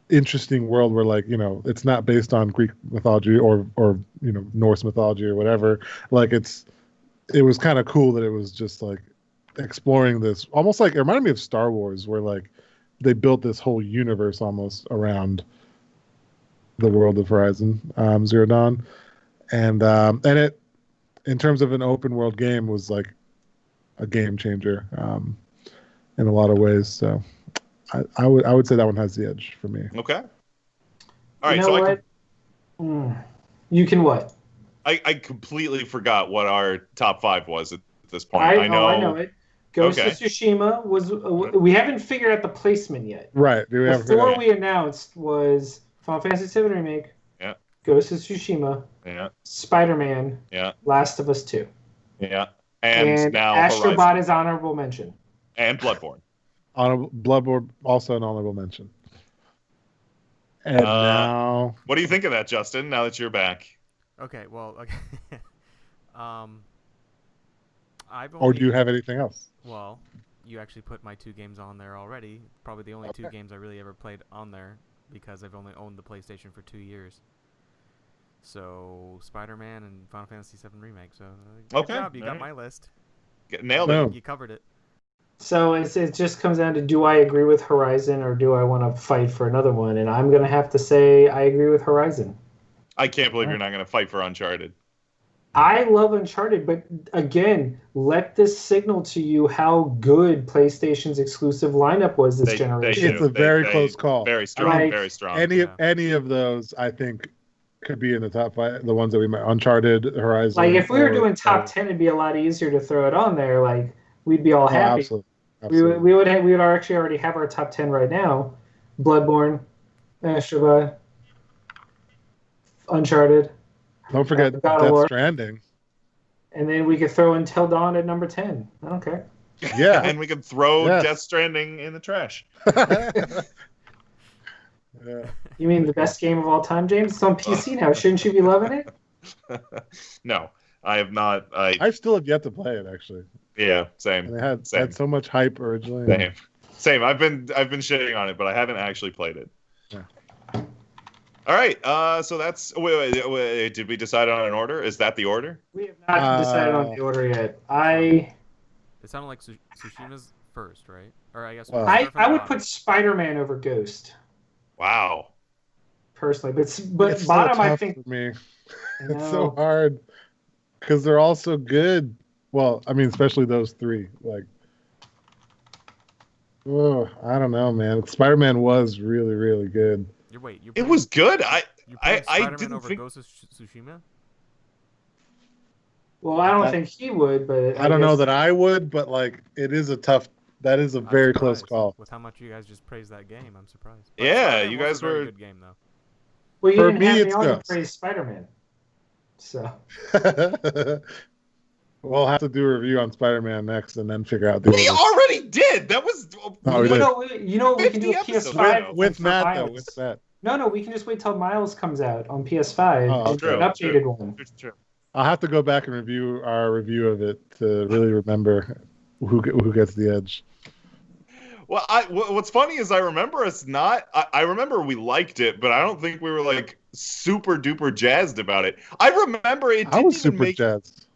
interesting world where like it's not based on Greek mythology or Norse mythology or whatever. Like it was kind of cool that it was just like exploring this, almost like it reminded me of Star Wars, where like they built this whole universe almost around the world of Horizon Zero Dawn, and it, in terms of an open world game, was like a game changer in a lot of ways. So I would say that one has the edge for me. Okay. All right. You can what? I completely forgot what our top 5 was at this point. I know it. Ghost of Tsushima was. We haven't figured out the placement yet. Right. Before we announced was Final Fantasy VII Remake. Yeah. Ghost of Tsushima. Yeah. Spider-Man. Yeah. Last of Us 2. Yeah. And now Astro Horizon. Bot is honorable mention. And Bloodborne. Bloodborne also an honorable mention. And now, what do you think of that, Justin? Now that you're back. Okay. Well. Okay. Or do you have anything else? Well, you actually put my 2 games on there already. Probably the only 2 games I really ever played on there, because I've only owned the PlayStation for 2 years. So, Spider-Man and Final Fantasy VII Remake. So, good job. You got my list. Nailed it. You covered it. So it just comes down to, do I agree with Horizon or do I want to fight for another one? And I'm going to have to say I agree with Horizon. I can't believe you're not going to fight for Uncharted. I love Uncharted, but again, let this signal to you how good PlayStation's exclusive lineup was this generation. It's a very close call. Very strong, very strong. Any of those, I think, could be in the top 5. The ones that we might, Uncharted, Horizon. Like if we were doing top 10, it'd be a lot easier to throw it on there. Like we'd be all happy. Absolutely. We would actually already have our top 10 right now. Bloodborne, Astro Bot, Uncharted. Don't forget Death Stranding. And then we could throw in Till Dawn at number 10. I don't care. Yeah. And we can throw Yes. Death Stranding in the trash. Yeah. You mean the best game of all time, James? It's on PC now. Shouldn't you be loving it? No, I have not. I still have yet to play it, actually. Yeah, same. And it Same. had so much hype originally. Same. I've been shitting on it, but I haven't actually played it. Yeah. All right. So that's. Wait. Did we decide on an order? Is that the order? We have not decided on the order yet. It sounded like Tsushima's first, right? Or I guess. I would put Spider-Man over Ghost. Wow. Personally, but it's bottom, so I tough think. For me. It's so hard because they're all so good. Well, I mean, especially those three. Like, oh, I don't know, man. Spider-Man was really, really good. It was good. I Spider-Man didn't over think. Ghost of Tsushima? Well, I don't think he would, but I don't know that I would, but like, it is a tough. That is a very close call. With how much you guys just praised that game, I'm surprised. But yeah, you guys a very were. Good game though. Well, you For didn't me, have me it's on to Ghost. praise Spider-Man, so. We'll have to do a review on Spider-Man next, and then figure out the We order. already did. That was. Oh, we did. No, you know what we can do? 50 episodes. PS5 with for Matt, Miles. though. With Matt. No, we can just wait till Miles comes out on PS5. Oh, It's true, an updated one. True. I'll have to go back and review our review of it to really remember who gets the edge. Well, what's funny is I remember us not. I remember we liked it, but I don't think we were like super duper jazzed about it. I remember it. I was didn't even super make jazzed.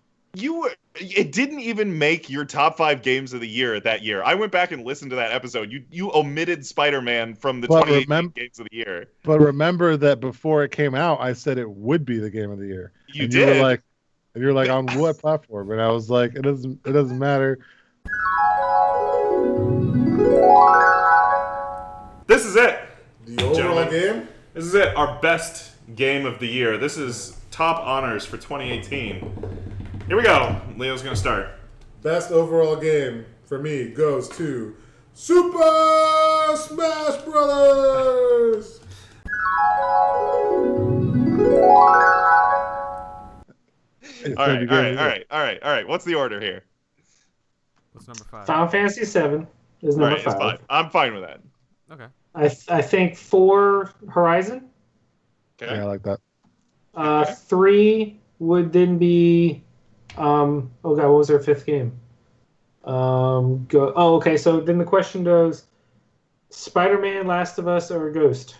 It didn't even make your top 5 games of the year that year. I went back and listened to that episode. You omitted Spider-Man from the 2018 games of the year. But remember that before it came out, I said it would be the game of the year. You and did. You were like on what platform? And I was like, it doesn't matter. This is it. The overall game? This is it. Our best game of the year. This is top honors for 2018. Here we go. Leo's going to start. Best overall game for me goes to Super Smash Brothers! All right. What's the order here? What's number 5? Final Fantasy VII is number 5. It's fine. I'm fine with that. Okay. I think 4 Horizon. Okay. Yeah, I like that. 3 would then be oh god, what was our 5th game? Okay, so then the question goes Spider-Man, Last of Us, or Ghost?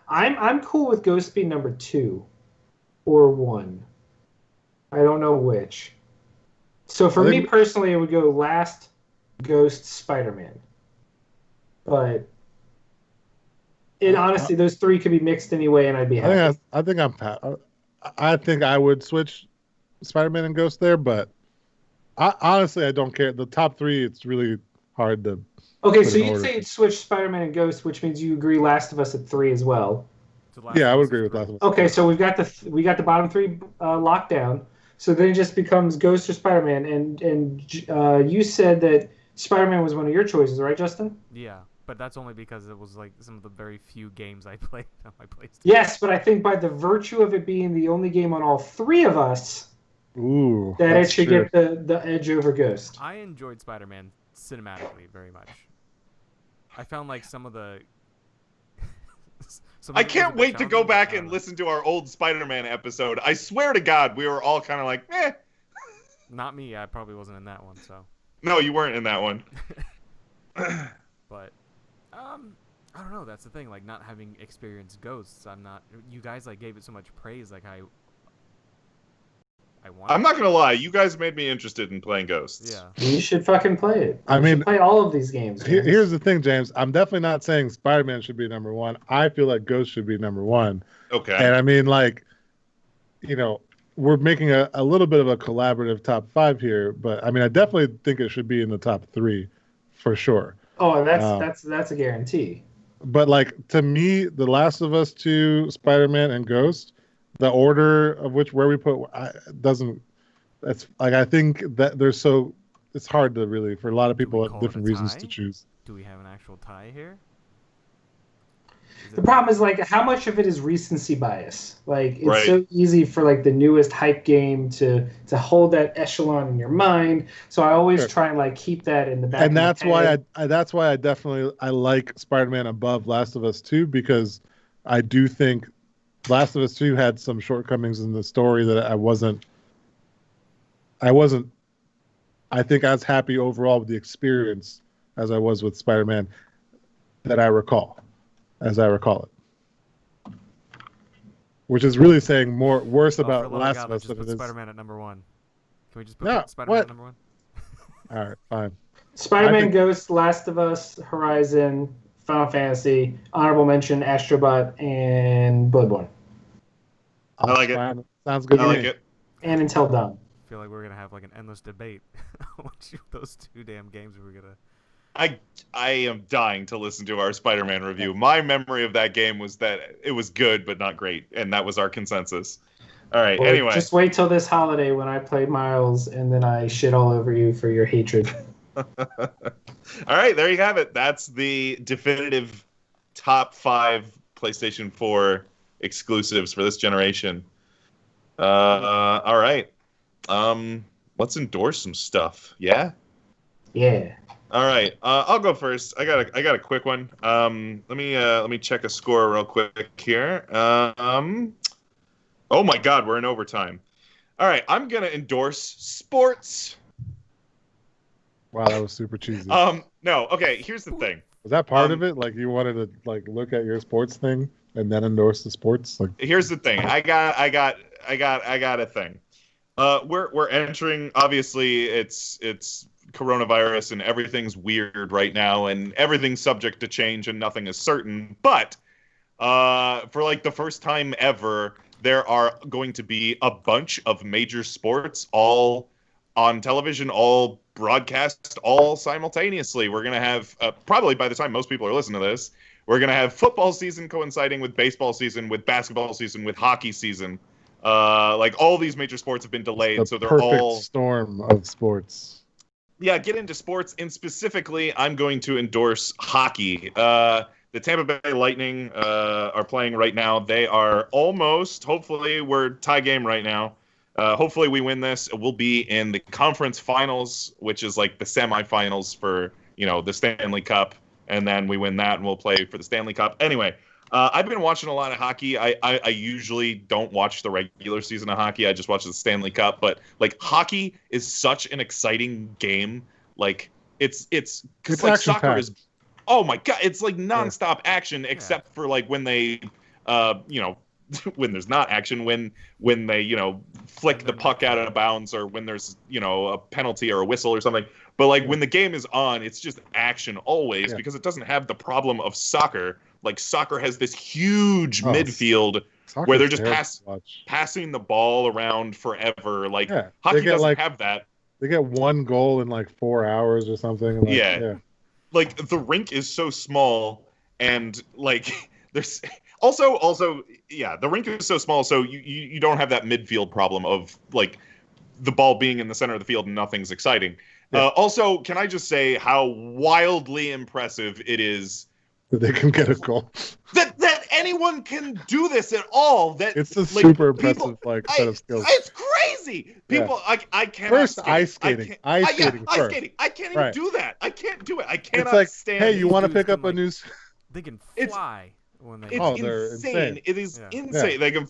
I'm cool with Ghost being number 2 or 1. I don't know which. So for me personally, it would go Last, Ghost, Spider-Man. But honestly, those 3 could be mixed anyway, and I'd be happy. I think I would switch Spider-Man and Ghost there, but honestly, I don't care. The top 3, it's really hard to. Okay, so you'd say you'd switch Spider-Man and Ghost, which means you agree Last of Us at 3 as well. Yeah, I would agree with Last of Us. Okay, so we got the bottom 3 locked down. So then it just becomes Ghost or Spider-Man, and you said that Spider-Man was one of your choices, right, Justin? Yeah, but that's only because it was like some of the very few games I played on my PlayStation. Yes, but I think by the virtue of it being the only game on all 3 of us, that it should get the edge over Ghost. I enjoyed Spider-Man cinematically very much. I found like some of the. I can't wait to go back and listen to our old Spider-Man episode. I swear to God, we were all kind of like, eh. Not me. I probably wasn't in that one, so. No, you weren't in that one. But, I don't know. That's the thing. Like, not having experienced Ghosts, I'm not. You guys like gave it so much praise. Like I want. I'm not gonna lie. You guys made me interested in playing Ghosts. Yeah. You should fucking play it. I mean, play all of these games. Here's the thing, James. I'm definitely not saying Spider-Man should be number 1. I feel like Ghost should be number 1. Okay. And I mean, like, we're making a little bit of a collaborative top 5 here, but I mean, I definitely think it should be in the top 3 for sure. Oh, that's a guarantee. But like, to me, The Last of Us 2, Spider-Man, and Ghost, the order of where we put doesn't. That's like, I think that it's hard to really, for a lot of people, have different reasons to choose. Do we have an actual tie here? The problem is, like, how much of it is recency bias? Like, it's Right. so easy for, like, the newest hype game to hold that echelon in your mind. So I always Sure. try and, like, keep that in the back And of that's my why head. that's why I definitely I like Spider-Man above Last of Us 2, because I do think Last of Us 2 had some shortcomings in the story that I wasn't I think as happy overall with the experience as I was with Spider-Man that I recall, as I recall it. Which is really saying worse Oh, for about the love of Last God, of let's Us just than put it is. Spider-Man at number 1. Can we just put No, Spider-Man what? at number 1? All right, fine. Spider-Man, I think- Ghost, Last of Us, Horizon, Final Fantasy, honorable mention, Astrobot, and Bloodborne. I like it. Fine. Sounds good I to like me. it. And Until Dawn. I feel like we're gonna have like an endless debate on which of those two damn games we're gonna. I am dying to listen to our Spider-Man review. My memory of that game was that it was good but not great, and that was our consensus. All right. Well, Anyway, just wait till this holiday when I play Miles, and then I shit all over you for your hatred. all right, there you have it. That's the definitive top 5 PlayStation 4 exclusives for this generation. All right. Let's endorse some stuff. Yeah. Yeah. All right. I'll go first. I got a quick one. Let me check a score real quick here. Oh my God, we're in overtime. All right, I'm gonna endorse sports. Wow, that was super cheesy. No. Okay. Here's the thing. Was that part of it? Like you wanted to like look at your sports thing and then endorse the sports? Like Here's the thing. I got a thing. We're entering. Obviously, it's coronavirus and everything's weird right now, and everything's subject to change and nothing is certain. But for like the first time ever, there are going to be a bunch of major sports all on television, all broadcast, all simultaneously. We're going to have, probably by the time most people are listening to this, we're going to have football season coinciding with baseball season, with basketball season, with hockey season. Like all these major sports have been delayed, so they're perfect all storm of sports. Yeah, get into sports, and specifically, I'm going to endorse hockey. The Tampa Bay Lightning are playing right now. They are almost, hopefully, we're tie game right now. Hopefully we win this. We'll be in the conference finals, which is like the semifinals for, the Stanley Cup. And then we win that and we'll play for the Stanley Cup. Anyway, I've been watching a lot of hockey. I usually don't watch the regular season of hockey. I just watch the Stanley Cup. But like hockey is such an exciking game. Like it's like soccer is. Oh my God, it's like nonstop action except for like when they, when there's not action, when they, flick the puck out of bounds, or when there's, a penalty or a whistle or something. But like when the game is on, it's just action always because it doesn't have the problem of soccer. Like soccer has this huge midfield where they're just passing the ball around forever. Like hockey doesn't have that. They get one goal in like 4 hours or something. Like, like the rink is so small, and like there's also the rink is so small, so you don't have that midfield problem of like the ball being in the center of the field and nothing's exciting. Also, can I just say how wildly impressive it is that they can get a goal, that anyone can do this at all. That it's a super impressive set of skills. It's crazy. People, I can't. First ice skating. Ice skating. I can't even do that. I can't do it. I cannot it's like, stand. Hey, you want to pick up a new? They can fly. It's insane. It is insane. Yeah.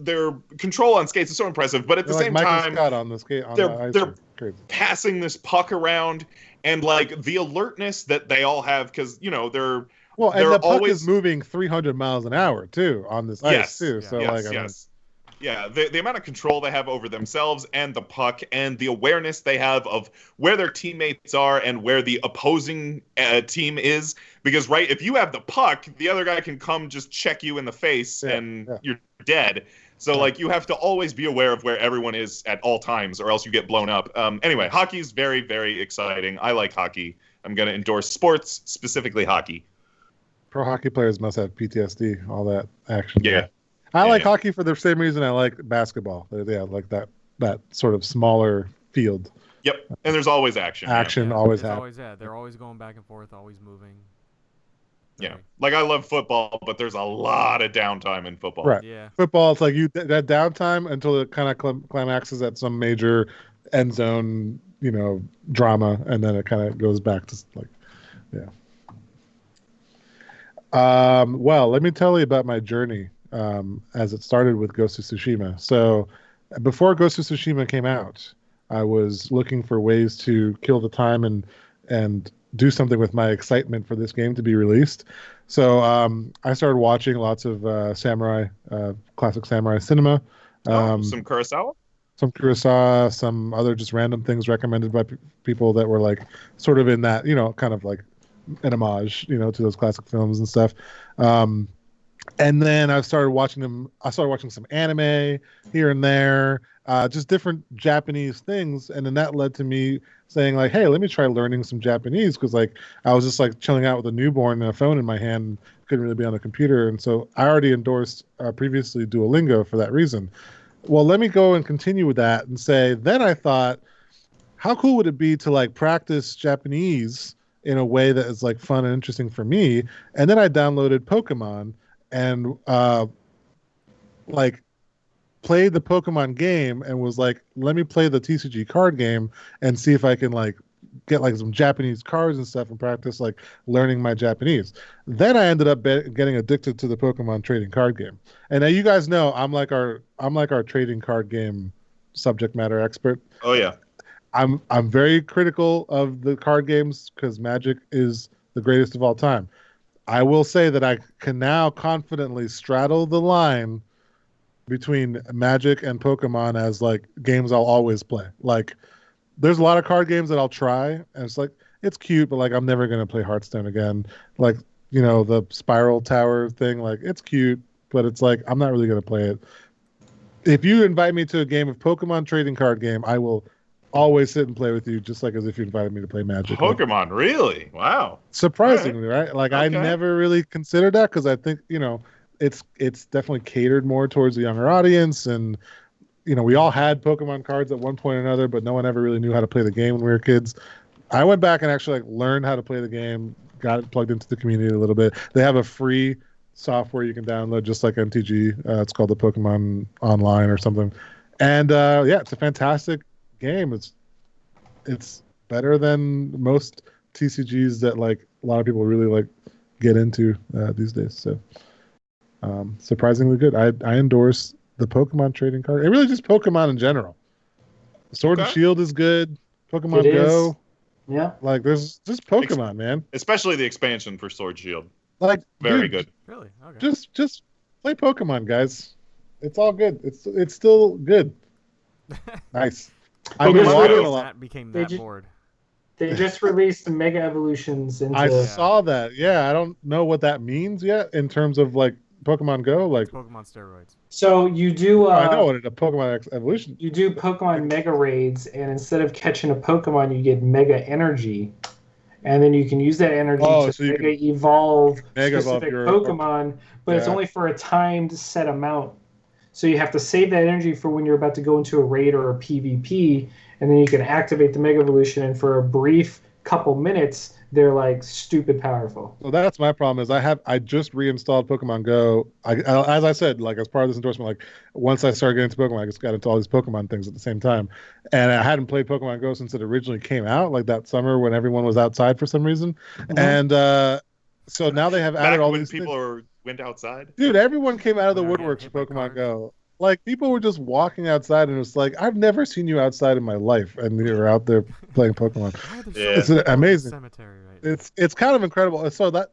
Their control on skates is so impressive, but at the same time, on the skate, they're passing this puck around, and like the alertness that they all have, because they're and the puck is moving 300 miles an hour too on this ice too. So the amount of control they have over themselves and the puck, and the awareness they have of where their teammates are and where the opposing team is. Because if you have the puck, the other guy can come just check you in the face and you're dead. So like you have to always be aware of where everyone is at all times, or else you get blown up. Anyway, hockey is very, very exciting. I like hockey. I'm going to endorse sports, specifically hockey. Pro hockey players must have PTSD, all that action. Yeah. I like hockey for the same reason I like basketball. Yeah, like that sort of smaller field. Yep, and there's always action. Always happens. They're always going back and forth, always moving. Yeah. Like, I love football, but there's a lot of downtime in football. Right. Yeah. Football, it's like that downtime until it kind of climaxes at some major end zone, drama, and then it kind of goes back to like, yeah. Well, let me tell you about my journey as it started with Ghost of Tsushima. So before Ghost of Tsushima came out, I was looking for ways to kill the time and do something with my excitement for this game to be released. So I started watching lots of classic samurai cinema. Some Kurosawa? Some Kurosawa, some other just random things recommended by people that were like sort of in that, kind of like an homage, to those classic films and stuff. And then I started watching some anime here and there, just different Japanese things. And then that led to me saying like, hey, let me try learning some Japanese. Cause like, I was just like chilling out with a newborn and a phone in my hand, couldn't really be on the computer. And so I already endorsed previously Duolingo for that reason. Well, let me go and continue with that and say, then I thought, how cool would it be to like practice Japanese in a way that is like fun and interesting for me? And then I downloaded Pokemon and like played the Pokemon game and was like, let me play the TCG card game and see if I can like get like some Japanese cards and stuff and practice like learning my Japanese. Then I ended up getting addicted to the Pokemon trading card game. And now you guys know I'm like our trading card game subject matter expert. Oh yeah. I'm very critical of the card games because Magic is the greatest of all time. I will say that I can now confidently straddle the line between Magic and Pokemon as like games I'll always play. Like, there's a lot of card games that I'll try, and it's like, it's cute, but like I'm never gonna play Hearthstone again. Like, the Spiral Tower thing, like it's cute, but it's like I'm not really gonna play it. If you invite me to a game of Pokemon trading card game, I will always sit and play with you, just like as if you invited me to play Magic. Pokemon, really? Wow. Surprisingly, right? Like Okay. I never really considered that because I think it's definitely catered more towards a younger audience, and we all had Pokemon cards at one point or another, but no one ever really knew how to play the game when we were kids. I went back and actually like learned how to play the game, got it plugged into the community a little bit. They have a free software you can download, just like MTG. It's called the Pokemon Online or something. And yeah, it's a fantastic game. It's better than most TCGs that like a lot of people really like get into these days. So surprisingly good. I endorse the Pokemon trading card. It really just Pokemon in general. Sword and Shield is good. Pokemon Go. Yeah. Like there's just Pokemon, man. Especially the expansion for Sword Shield. Like very good. Really? Okay. Just play Pokemon, guys. It's all good. It's still good. Nice. I just like it a released lot. That became that bored. They just released Mega Evolutions into. I saw that. Yeah, I don't know what that means yet in terms of like Pokemon Go, like Pokemon steroids. So you do. I know what a Pokemon Evolution. You do Pokemon Mega Raids, and instead of catching a Pokemon, you get Mega Energy, and then you can use that energy to Mega evolve specific Pokemon, but it's only for a timed set amount. So you have to save that energy for when you're about to go into a raid or a PvP, and then you can activate the Mega Evolution, and for a brief couple minutes, they're like stupid powerful. So that's my problem. Is I just reinstalled Pokemon Go. As I said, like as part of this endorsement, like once I started getting into Pokemon, I just got into all these Pokemon things at the same time, and I hadn't played Pokemon Go since it originally came out, like that summer when everyone was outside for some reason, and so now they have added all these people went outside. Dude, everyone came out of the woodworks for Pokemon Go. Like people were just walking outside, and it's like I've never seen you outside in my life, and you're out there playing Pokemon. It's amazing. Cemetery, right? It's kind of incredible. So that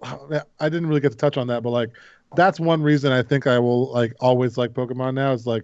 I didn't really get to touch on that, but like that's one reason I think I will like always like Pokemon now is like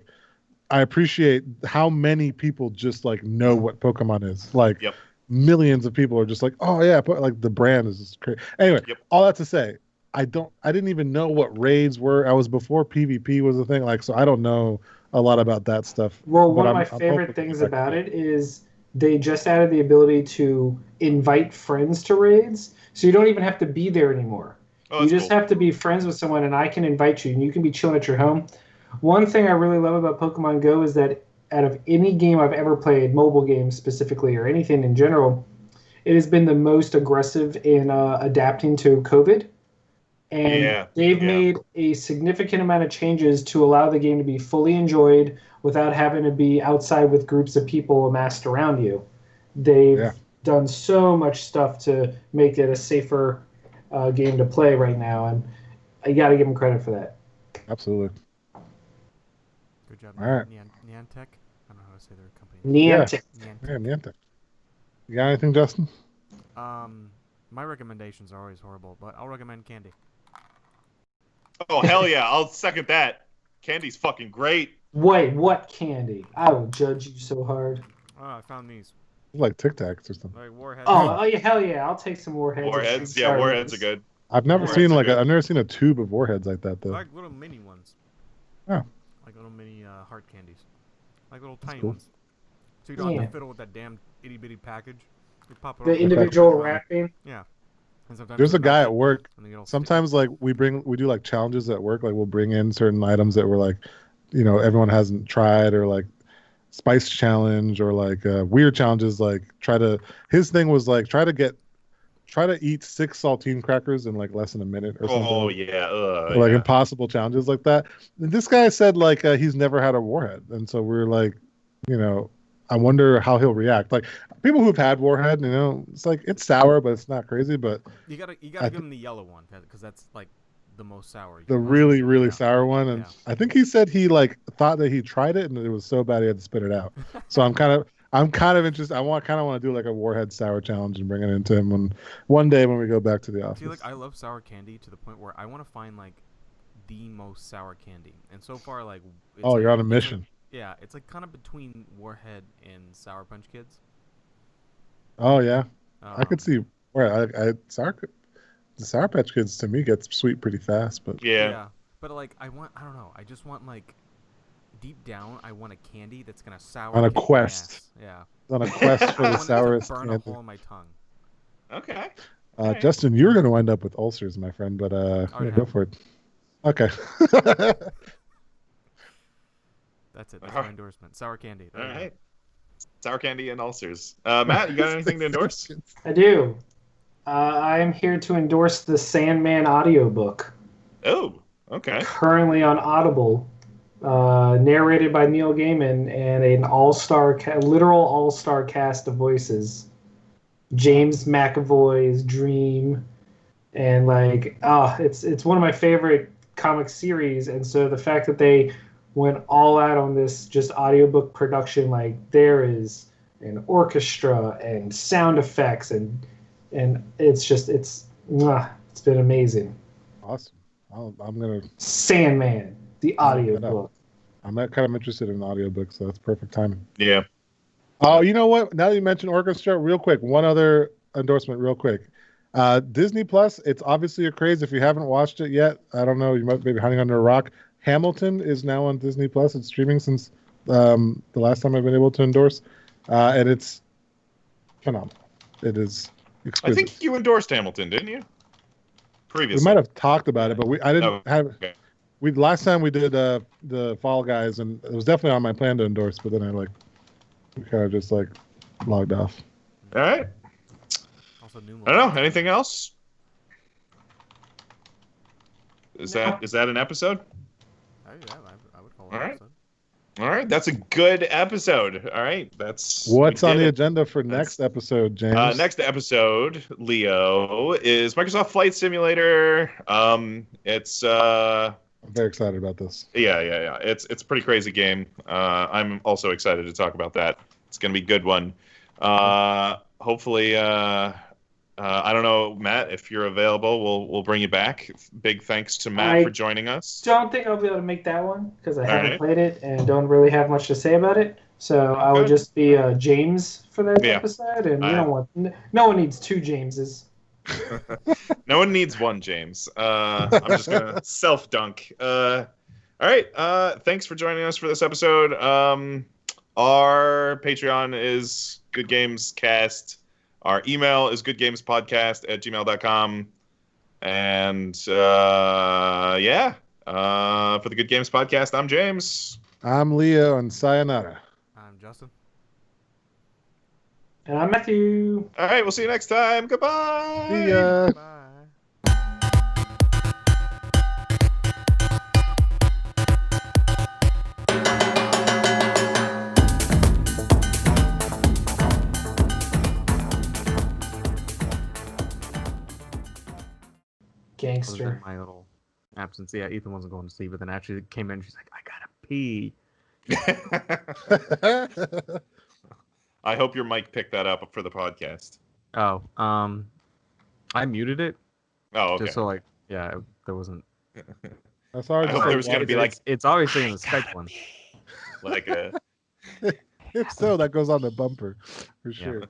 I appreciate how many people just like know what Pokemon is. Like millions of people are just like, oh yeah, like the brand is just crazy. Anyway, all that to say, I didn't even know what raids were. I was before PvP was a thing, like so I don't know a lot about that stuff. Well, one of my favorite things about it is they just added the ability to invite friends to raids, so you don't even have to be there anymore. You just have to be friends with someone, and I can invite you, and you can be chilling at your home. One thing I really love about Pokemon Go is that out of any game I've ever played, mobile games specifically, or anything in general, it has been the most aggressive in adapting to COVID. And they've made a significant amount of changes to allow the game to be fully enjoyed without having to be outside with groups of people amassed around you. They've done so much stuff to make it a safer game to play right now, and you got to give them credit for that. Absolutely. Good job, All right. Niantic. I don't know how to say their company. Niantic. Yeah, Niantic. You got anything, Justin? My recommendations are always horrible, but I'll recommend Candy. Oh, hell yeah. I'll second that. Candy's fucking great. Wait, what candy? I will judge you so hard. Oh, I found these. Like Tic Tacs or something. Like Warheads. Oh, yeah, hell yeah! I'll take some Warheads. Warheads, yeah, Warheads are good. I've never seen I've never seen a tube of Warheads like that though. Like little mini ones. Oh. Like little mini heart candies. Like little tiny cool. ones. So you don't have to fiddle with that damn itty bitty package. You pop it the individual wrapping. Yeah. And sometimes there's a guy at work. Sometimes sticky. like we do like challenges at work. Like we'll bring in certain items that we're like, everyone hasn't tried, or like spice challenge, or like weird challenges. Like his thing was like try to eat 6 saltine crackers in like less than a minute or something. Oh yeah, like impossible challenges like that. And this guy said like he's never had a Warhead, and so we're like, I wonder how he'll react. Like people who've had Warhead, it's like it's sour, but it's not crazy. But you gotta give him the yellow one because that's like the most sour. The really really sour one, and I think he said he like thought that he tried it and it was so bad he had to spit it out. So I'm kind of interested. I want to do like a Warhead sour challenge and bring it into him one day when we go back to the office. See, like I love sour candy to the point where I want to find like the most sour candy, and so far like you're on a mission. Yeah, it's like kind of between Warhead and Sour Punch Kids. Oh yeah, I could see where the Sour Patch Kids to me gets sweet pretty fast, but yeah. But like I don't know. I just want like deep down, I want a candy that's gonna sour. On a quest. Yeah. On a quest for the sourest burn candy. a hole in my tongue. Okay. Justin, you're gonna wind up with ulcers, my friend. But go for it. Okay. That's it. That's my endorsement. Sour candy. All right. Sour candy and ulcers. Matt, you got anything to endorse? I do. I am here to endorse the Sandman audiobook. Oh, okay. Currently on Audible. Narrated by Neil Gaiman and an literal all-star cast of voices. James McAvoy's Dream. And it's one of my favorite comic series. And so the fact that they went all out on this just audiobook production, like there is an orchestra and sound effects and it's been amazing. Awesome. I'm gonna Sandman, the audiobook. I'm kind of interested in audiobooks, so that's perfect timing. Yeah. Oh, you know what? Now that you mentioned orchestra, real quick, one other endorsement, real quick. Disney Plus, it's obviously a craze. If you haven't watched it yet, I don't know, you might be hiding under a rock. Hamilton is now on Disney Plus. It's streaming since the last time I've been able to endorse, and it's phenomenal. It is exquisite. I think you endorsed Hamilton, didn't you? Previously. We might have talked about it, but I didn't have. Okay. Last time we did the Fall Guys, and it was definitely on my plan to endorse, but then we kind of just logged off. All right. Also, I don't know. Anything else? Is that an episode? I would call it an episode. All right, that's a good episode. All right, what's on the agenda for next episode, James? Next episode, Leo, is Microsoft Flight Simulator. It's I'm very excited about this. Yeah. It's a pretty crazy game. I'm also excited to talk about that. It's gonna be a good one. Hopefully, I don't know, Matt, if you're available, we'll bring you back. Big thanks to Matt for joining us. Don't think I'll be able to make that one because I haven't played it and don't really have much to say about it. So I would just be James for that episode, and no one needs 2 Jameses. No one needs 1 James. I'm just gonna self-dunk. All right. Thanks for joining us for this episode. Our Patreon is Good Games Cast. Our email is goodgamespodcast@gmail.com. And for the Good Games Podcast, I'm James. I'm Leo, and sayonara. I'm Justin. And I'm Matthew. All right, we'll see you next time. Goodbye. See ya. Bye. Gangster. my little absence. Yeah, Ethan wasn't going to sleep, but then actually came in. She's like, I gotta pee. I hope your mic picked that up for the podcast. Oh, I muted it Oh, okay. just so like, yeah, there wasn't. That's hard I to hope say. there was going to be like, It's obviously in the Skype one. like a. If so, that goes on the bumper for Yeah. sure.